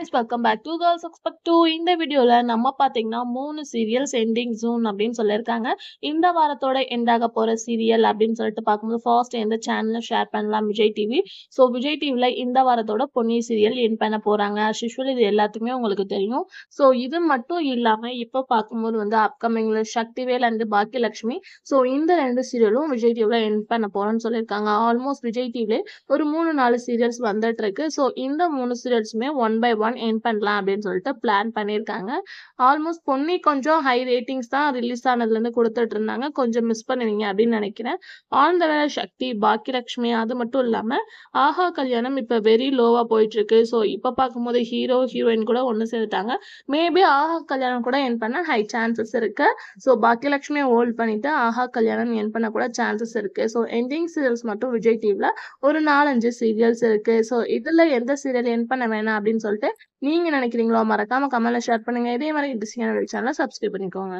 Welcome back to girls expect too. இந்த வீடியோல நம்ம பாத்தீங்கன்னா 3 சீரியல்ஸ் எண்டிங் ஜூன் அப்படின்னு சொல்லியிருக்காங்க. இந்த வாரத்தோட எண்ட் ஆக போற சீரியல் அப்படின்னு சொல்லிட்டு பார்க்கும்போது ஃபர்ஸ்ட் எந்த சேனல்ல ஷேர் பண்ணலாம், விஜய் டிவி. ஸோ விஜய் டிவில இந்த வாரத்தோட பொன்னி சீரியல் எண்ட் பண்ண போறாங்க. ஆஸ் யூஷுவல் இது எல்லாத்துக்குமே உங்களுக்கு தெரியும். ஸோ இது மட்டும் இல்லாம இப்போ பார்க்கும்போது வந்து அப்கமிங்ல சக்திவேல் அண்ட் பாக்கியலட்சுமி. ஸோ இந்த 2 சீரியலும் விஜய் டிவில எண்ட் பண்ண போறோம்னு சொல்லியிருக்காங்க. ஆல்மோஸ்ட் விஜய் டிவில ஒரு 3-4 சீரியல்ஸ் வந்துட்டு இருக்கு. ஸோ இந்த 3 சீரியல்ஸுமே ஒன் பை ஒன் எண்ட் பண்ணலாம் அப்படின்னு சொல்லிட்டு பிளான் பண்ணியிருக்காங்க. ஆல்மோஸ்ட் பொன்னி கொஞ்சம் ஹை ரேட்டிங்ஸ் தான் ரிலீஸ் ஆனதுலேருந்து கொடுத்துட்டு இருந்தாங்க. கொஞ்சம் மிஸ் பண்ணுவீங்க அப்படின்னு நினைக்கிறேன். ஆன் த வேலை சக்தி, பாக்கியலட்சுமி, அது மட்டும் இல்லாமல் ஆஹா கல்யாணம் இப்போ வெரி லோவாக போயிட்டு இருக்கு. ஸோ இப்போ பார்க்கும்போது ஹீரோ ஹீரோயின் கூட ஒன்று சேர்ந்துட்டாங்க. மேபி ஆஹா கல்யாணம் கூட என் பண்ண ஹை சான்சஸ் இருக்கு. ஸோ பாக்கியலட்சுமியை ஹோல்ட் பண்ணிட்டு ஆஹா கல்யாணம் என் பண்ண கூட சான்சஸ் இருக்கு. ஸோ எண்டிங் சீரியல்ஸ் மட்டும் விஜய் டிவியில் ஒரு 4-5 சீரியல்ஸ் இருக்கு. ஸோ இதுல எந்த சீரியல் என் பண்ண வேணாம் அப்படின்னு சொல்லிட்டு நீங்க நினைக்கிறீங்களோ மறக்காம கமெண்ட்ல ஷேர் பண்ணுங்க. இதே மாதிரி இன்ட்ரெஸ்டிங்கான சேனலை சப்ஸ்கிரைப் பண்ணிக்கோங்க.